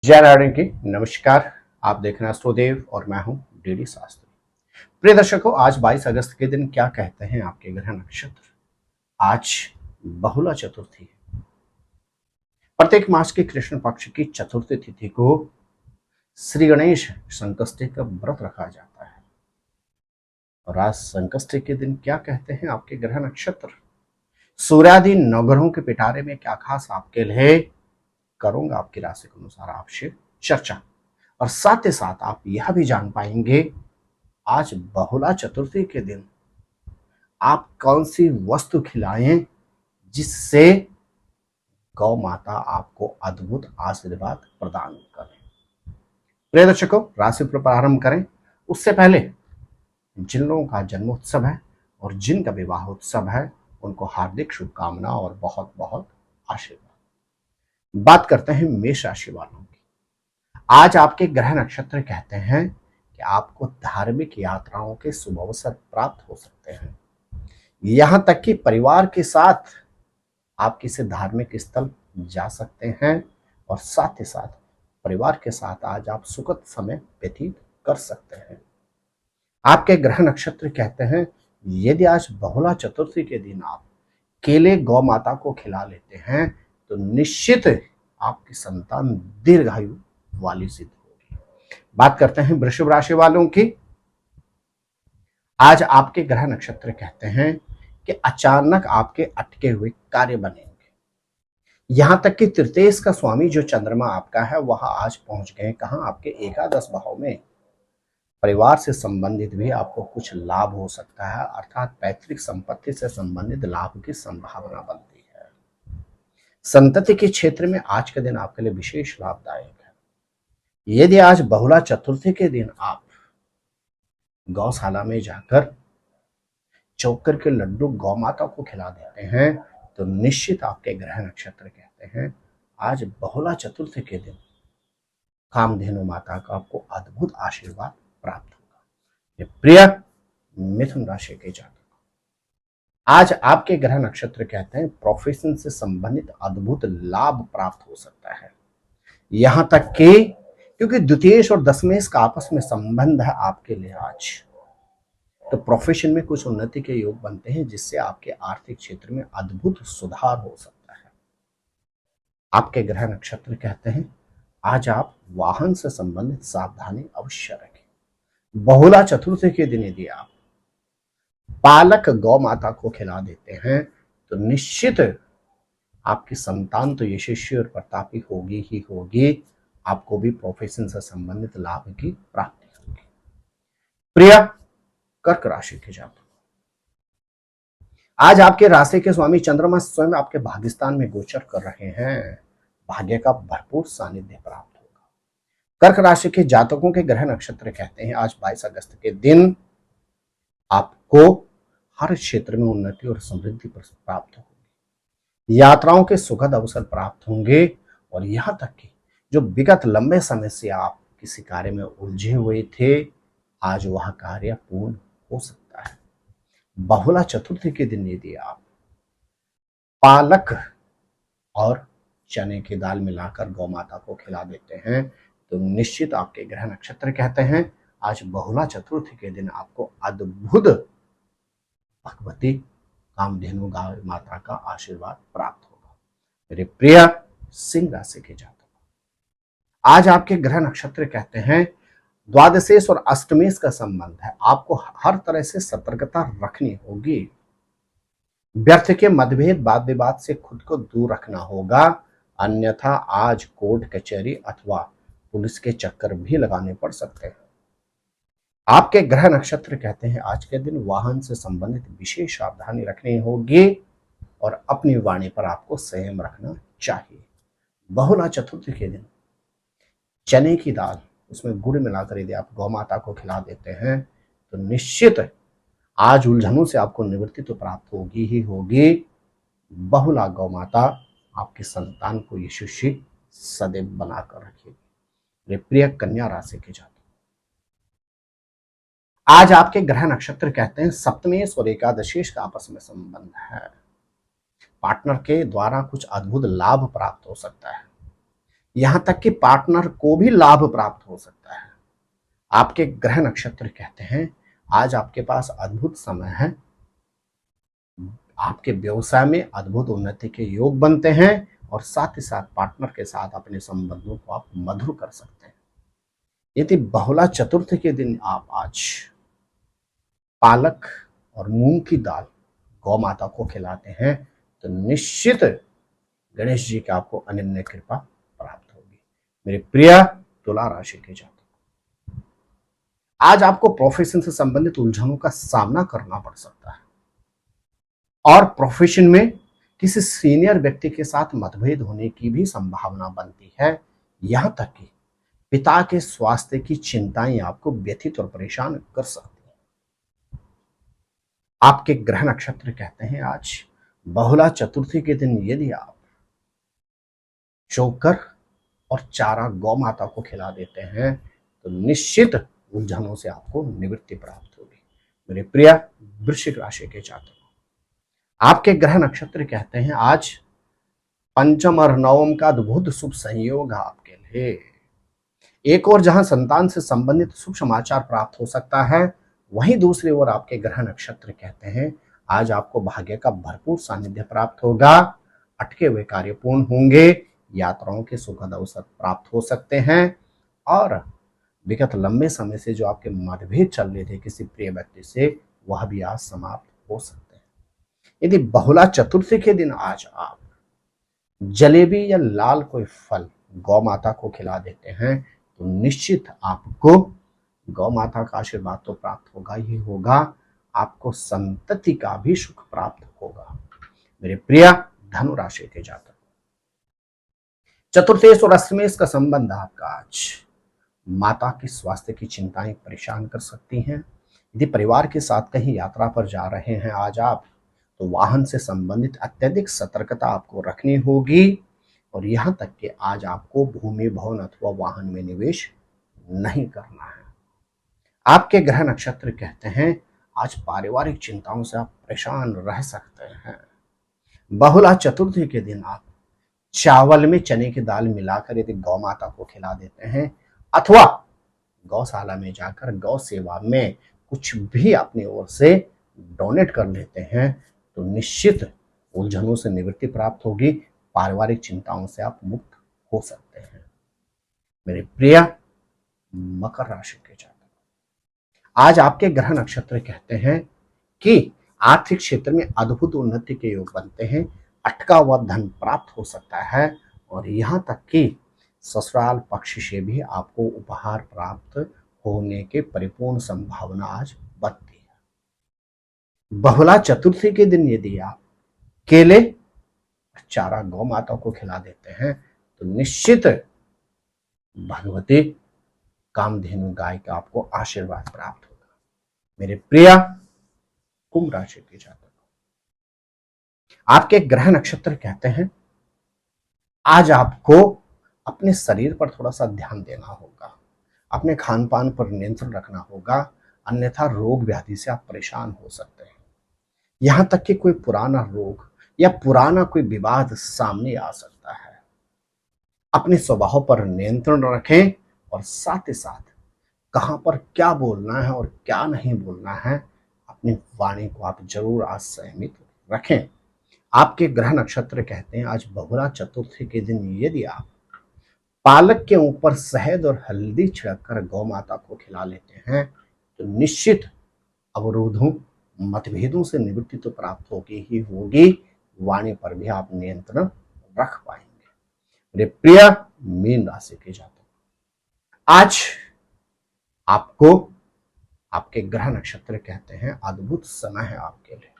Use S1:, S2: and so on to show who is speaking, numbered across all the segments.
S1: जय नारायण की नमस्कार। आप देखना एस्ट्रोदेव और मैं हूं डीडी शास्त्री। प्रिय दर्शकों, आज 22 अगस्त के दिन क्या कहते हैं आपके ग्रह नक्षत्र। आज बहुला चतुर्थी है। प्रत्येक मास के कृष्ण पक्ष की चतुर्थी तिथि को श्री गणेश संकष्टी का व्रत रखा जाता है। और आज संकष्टी के दिन क्या कहते हैं आपके ग्रह नक्षत्र। सूर्यादि नवग्रहों के पिटारे में क्या खास आपके लिए करूंगा आपकी राशि के अनुसार आपसे चर्चा। और साथ ही साथ आप यह भी जान पाएंगे आज बहुला चतुर्थी के दिन आप कौन सी वस्तु खिलाएं जिससे गौ माता आपको अद्भुत आशीर्वाद प्रदान करें। प्रिय दर्शकों, राशि पर प्रारंभ करें उससे पहले जिन लोगों का जन्मोत्सव है और जिनका विवाह उत्सव है उनको हार्दिक शुभकामना और बहुत बहुत आशीर्वाद। बात करते हैं मेष राशि वालों की। आज आपके ग्रह नक्षत्र कहते हैं कि आपको धार्मिक यात्राओं के शुभ अवसर प्राप्त हो सकते हैं। यहां तक कि परिवार के साथ आप किसी धार्मिक स्थल जा सकते हैं और साथ ही साथ परिवार के साथ आज आप सुखद समय व्यतीत कर सकते हैं। आपके ग्रह नक्षत्र कहते हैं यदि आज बहुला चतुर्थी के दिन आप केले गौ माता को खिला लेते हैं तो निश्चित आपकी संतान दीर्घायु वाली सिद्ध होगी। बात करते हैं वृषभ राशि वालों की। आज आपके ग्रह नक्षत्र कहते हैं कि अचानक आपके अटके हुए कार्य बनेंगे। यहां तक कि तृतीय का स्वामी जो चंद्रमा आपका है वह आज पहुंच गए कहां, आपके एकादश भाव में। परिवार से संबंधित भी आपको कुछ लाभ हो सकता है, अर्थात पैतृक संपत्ति से संबंधित लाभ की संभावना बनती है। संतति के क्षेत्र में आज के दिन आपके लिए विशेष लाभदायक है। यदि आज बहुला चतुर्थी के दिन आप गौशाला में जाकर चोकर के लड्डू गौ माता को खिला देते हैं तो निश्चित आपके ग्रह नक्षत्र कहते हैं आज बहुला चतुर्थी के दिन कामधेनु माता का आपको अद्भुत आशीर्वाद प्राप्त होगा। ये प्रिय मिथुन राशि के जातक, आज आपके ग्रह नक्षत्र कहते हैं प्रोफेशन से संबंधित अद्भुत लाभ प्राप्त हो सकता है। यहां तक कि क्योंकि द्वितीय और दशमेश का आपस में संबंध है आपके लिए आज, तो प्रोफेशन में कुछ उन्नति के योग बनते हैं जिससे आपके आर्थिक क्षेत्र में अद्भुत सुधार हो सकता है। आपके ग्रह नक्षत्र कहते हैं आज आप वाहन से संबंधित सावधानी अवश्य रखें। बहुला चतुर्थी के दिन यदि आप पालक गौ माता को खिला देते हैं तो निश्चित आपकी संतान तो यशस्वी और प्रतापी होगी ही होगी, आपको भी प्रोफेशन से संबंधित लाभ की प्राप्ति होगी। प्रिय कर्क राशि के जातक, आज आपके राशि के स्वामी चंद्रमा स्वयं आपके भाग्यस्थान में गोचर कर रहे हैं। भाग्य का भरपूर सानिध्य प्राप्त होगा। कर्क राशि के जातकों के ग्रह नक्षत्र कहते हैं आज 22 अगस्त के दिन आपको हर क्षेत्र में उन्नति और समृद्धि प्राप्त होगी। यात्राओं के सुखद अवसर प्राप्त होंगे और यहां तक कि जो विगत लंबे समय से आप किसी कार्य में उलझे हुए थे आज वह कार्य पूर्ण हो सकता है। बहुला चतुर्थी के दिन यदि आप पालक और चने की दाल मिलाकर गौ माता को खिला देते हैं तो निश्चित आपके ग्रह नक्षत्र कहते हैं आज बहुला चतुर्थी के दिन आपको अद्भुत भगवती कामधेनु गाय माता का आशीर्वाद प्राप्त होगा। मेरे प्रिय सिंह राशि के जातक, आज आपके ग्रह नक्षत्र कहते हैं द्वादशेश और अष्टमेश का संबंध है। आपको हर तरह से सतर्कता रखनी होगी। व्यर्थ के मतभेद वाद विवाद से खुद को दूर रखना होगा, अन्यथा आज कोर्ट कचहरी अथवा पुलिस के चक्कर भी लगाने पड़ सकते हैं। आपके ग्रह नक्षत्र कहते हैं आज के दिन वाहन से संबंधित विशेष सावधानी रखनी होगी और अपनी वाणी पर आपको संयम रखना चाहिए। बहुला चतुर्थी के दिन चने की दाल उसमें गुड़ मिलाकर यदि आप गौ माता को खिला देते हैं तो निश्चित आज उलझनों से आपको निवृत्ति तो प्राप्त होगी ही होगी। बहुला गौ माता आपकी संतान को यशस्वी सदैव बनाकर रखेगी। प्रिय कन्या राशि के जातक, आज आपके ग्रह नक्षत्र कहते हैं सप्तमेश और एकादशेश का आपस में संबंध है। पार्टनर के द्वारा कुछ अद्भुत लाभ प्राप्त हो सकता है। यहां तक कि पार्टनर को भी लाभ प्राप्त हो सकता है। आपके ग्रह नक्षत्र कहते हैं आज आपके पास अद्भुत समय है। आपके व्यवसाय में अद्भुत उन्नति के योग बनते हैं और साथ ही साथ पार्टनर के साथ अपने संबंधों को आप मधुर कर सकते हैं। यदि बहुला चतुर्थी के दिन आप आज पालक और मूंग की दाल गौ माता को खिलाते हैं तो निश्चित गणेश जी की आपको अनन्य कृपा प्राप्त होगी। मेरे प्रिय तुला राशि के जातक, आज आपको प्रोफेशन से संबंधित उलझनों का सामना करना पड़ सकता है और प्रोफेशन में किसी सीनियर व्यक्ति के साथ मतभेद होने की भी संभावना बनती है। यहां तक कि पिता के स्वास्थ्य की चिंताएं आपको व्यथित और परेशान कर सकती हैं। आपके ग्रह नक्षत्र कहते हैं आज बहुला चतुर्थी के दिन यदि आप चोकर और चारा गौ माता को खिला देते हैं तो निश्चित उलझनों से आपको निवृत्ति प्राप्त होगी। मेरे प्रिय वृश्चिक राशि के जातक, आपके ग्रह नक्षत्र कहते हैं आज पंचम और नवम का अद्भुत शुभ संयोग है आपके लिए। एक और जहां संतान से संबंधित शुभ समाचार प्राप्त हो सकता है, वहीं दूसरी ओर आपके ग्रह नक्षत्र कहते हैं आज आपको भाग्य का भरपूर सानिध्य प्राप्त होगा। अटके हुए कार्य पूर्ण होंगे, यात्राओं के सुखद अवसर प्राप्त हो सकते हैं और विगत लंबे समय से जो आपके मतभेद चल रहे थे किसी प्रिय व्यक्ति से, वह भी आज समाप्त हो सकते हैं। यदि बहुला चतुर्थी के दिन आज आप जलेबी या लाल कोई फल गौ माता को खिला देते हैं तो निश्चित आपको गौ माता का आशीर्वाद तो प्राप्त होगा ही होगा, आपको संतति का भी सुख प्राप्त होगा। मेरे प्रिय धनु राशि के जातक, चतुर्थेश और अष्टमेश का संबंध आपका आज माता के स्वास्थ्य की चिंताएं परेशान कर सकती हैं। यदि परिवार के साथ कहीं यात्रा पर जा रहे हैं आज आप, तो वाहन से संबंधित अत्यधिक सतर्कता आपको रखनी होगी और यहां तक कि आज आपको भूमि भवन अथवा वाहन में निवेश नहीं करना है। आपके ग्रह नक्षत्र कहते हैं आज पारिवारिक चिंताओं से आप परेशान रह सकते हैं। बहुला चतुर्थी के दिन आप चावल में चने की दाल मिलाकर यदि गौ माता को खिला देते हैं अथवा गौशाला में जाकर गौ सेवा में कुछ भी अपनी ओर से डोनेट कर लेते हैं तो निश्चित उलझनों से निवृत्ति प्राप्त होगी, पारिवारिक चिंताओं से आप मुक्त हो सकते हैं। मेरे प्रिय मकर राशि के जातक, आज आपके ग्रह नक्षत्र कहते हैं कि आर्थिक क्षेत्र में अद्भुत उन्नति के योग बनते हैं, अटका हुआ धन प्राप्त हो सकता है और यहां तक कि ससुराल पक्ष से भी आपको उपहार प्राप्त होने के परिपूर्ण संभावना आज बनती है। बहुला चतुर्थी के दिन यदि आप केले चारा गौ माता को खिला देते हैं तो निश्चित भगवती कामधेनु गाय का आपको आशीर्वाद प्राप्त होगा। मेरे प्रिय कुंभ राशि के जातक, आपके ग्रह नक्षत्र कहते हैं आज आपको अपने शरीर पर थोड़ा सा ध्यान देना होगा, अपने खान पान पर नियंत्रण रखना होगा, अन्यथा रोग व्याधि से आप परेशान हो सकते हैं। यहां तक कि कोई पुराना रोग या पुराना कोई विवाद सामने आ सकता है। अपने स्वभाव पर नियंत्रण रखें और साथ ही साथ कहां पर क्या बोलना है और क्या नहीं बोलना है, अपनी वाणी को आप जरूर आज संयमित रखें। आपके ग्रह नक्षत्र कहते हैं आज बहुला चतुर्थी के दिन यदि आप पालक के ऊपर शहद और हल्दी छिड़ककर गौ माता को खिला लेते हैं तो निश्चित अवरोधों मतभेदों से निवृत्ति तो प्राप्त होगी ही होगी, वाणी पर भी आप नियंत्रण रख पाएंगे। मेरे प्रिय मीन राशि के जातक, आज आपको आपके ग्रह नक्षत्र कहते हैं अद्भुत समय है आपके लिए।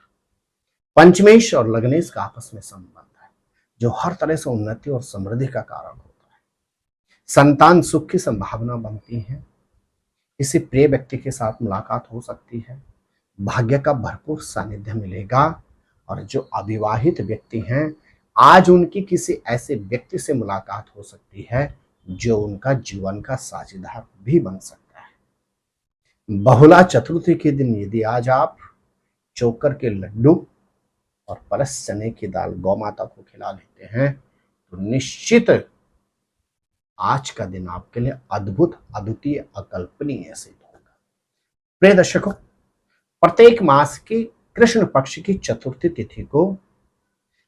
S1: पंचमेश और लग्नेश का आपस में संबंध है जो हर तरह से उन्नति और समृद्धि का कारण होता है। संतान सुख की संभावना बनती है, किसी प्रिय व्यक्ति के साथ मुलाकात हो सकती है, भाग्य का भरपूर सानिध्य मिलेगा और जो अविवाहित व्यक्ति हैं आज उनकी किसी ऐसे व्यक्ति से मुलाकात हो सकती है जो उनका जीवन का साझेदार भी बन सकता है। बहुला चतुर्थी के दिन यदि आज आप चोकर के लड्डू और परस चने की दाल गौ माता को खिला लेते हैं तो निश्चित आज का दिन आपके लिए अद्भुत, अद्वितीय, अकल्पनीय सिद्ध होगा। प्रिय दर्शकों, प्रत्येक मास की कृष्ण पक्ष की चतुर्थी तिथि को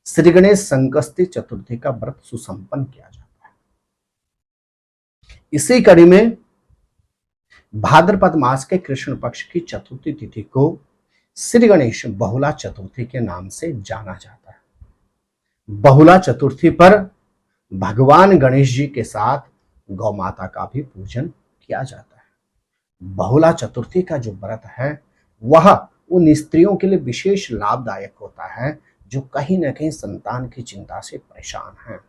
S1: श्री गणेश संकष्टी चतुर्थी का व्रत सुसंपन्न किया जाता है। इसी कड़ी में भाद्रपद मास के कृष्ण पक्ष की चतुर्थी तिथि को श्री गणेश बहुला चतुर्थी के नाम से जाना जाता है। बहुला चतुर्थी पर भगवान गणेश जी के साथ गौ माता का भी पूजन किया जाता है। बहुला चतुर्थी का जो व्रत है वह उन स्त्रियों के लिए विशेष लाभदायक होता है जो कहीं ना कहीं संतान की चिंता से परेशान हैं,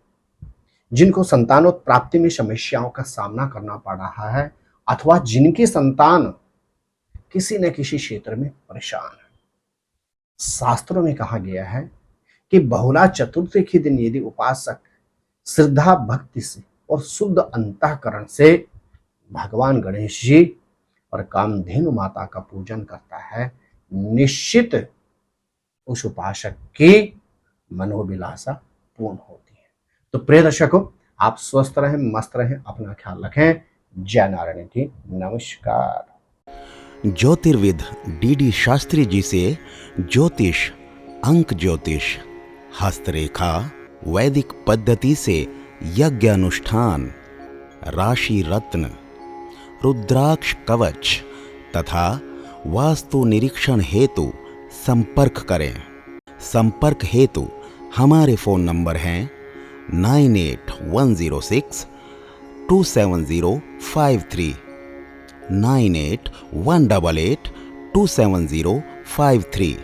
S1: जिनको संतानोत्पत्ति में समस्याओं का सामना करना पड़ रहा है अथवा जिनकी संतान किसी न किसी क्षेत्र में परेशान है। शास्त्रों में कहा गया है कि बहुला चतुर्थी के दिन यदि उपासक श्रद्धा भक्ति से और शुद्ध अंतःकरण से भगवान गणेश जी और कामधेनु माता का पूजन करता है, निश्चित उस उपासक की मनोभिलाषा पूर्ण होती है। तो प्रिय दर्शकों, आप स्वस्थ रहें, मस्त रहें, अपना ख्याल रखें। जय नारायण जी, नमस्कार।
S2: ज्योतिर्विद डीडी शास्त्री जी से ज्योतिष, अंक ज्योतिष, हस्तरेखा, वैदिक पद्धति से यज्ञ अनुष्ठान, राशि रत्न, रुद्राक्ष कवच तथा वास्तु निरीक्षण हेतु संपर्क करें। संपर्क हेतु हमारे फोन नंबर हैं 9810627053, 9818827053।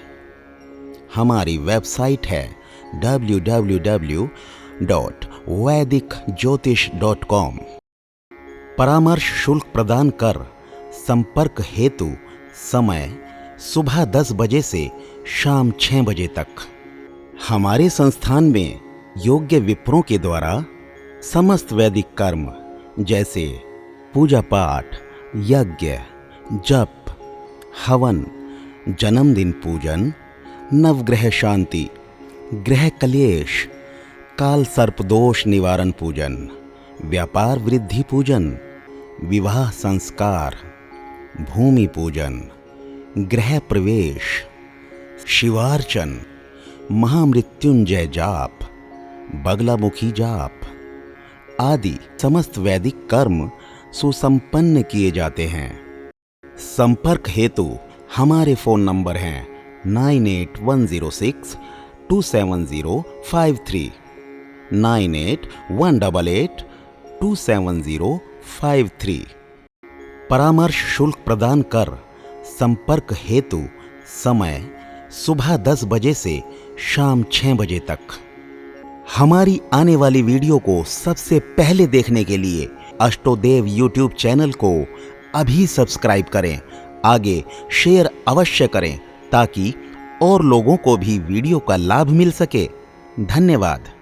S2: हमारी वेबसाइट है www.vedicjyotish.com। परामर्श शुल्क प्रदान कर संपर्क हेतु समय सुबह 10 बजे से शाम 6 बजे तक। हमारे संस्थान में योग्य विप्रों के द्वारा समस्त वैदिक कर्म जैसे पूजा पाठ, यज्ञ, जप, हवन, जन्मदिन पूजन, नवग्रह शांति, ग्रह कलेश, काल सर्पदोष निवारण पूजन, व्यापार वृद्धि पूजन, विवाह संस्कार, भूमि पूजन, गृह प्रवेश, शिवार्चन, महामृत्युंजय जाप, बगलामुखी जाप आदि समस्त वैदिक कर्म सुसंपन्न किए जाते हैं। संपर्क हेतु हमारे फोन नंबर हैं 9810627053, 9818827053। परामर्श शुल्क प्रदान कर संपर्क हेतु समय सुबह 10 बजे से शाम 6 बजे तक। हमारी आने वाली वीडियो को सबसे पहले देखने के लिए अष्टोदेव यूट्यूब चैनल को अभी सब्सक्राइब करें। आगे शेयर अवश्य करें ताकि और लोगों को भी वीडियो का लाभ मिल सके। धन्यवाद।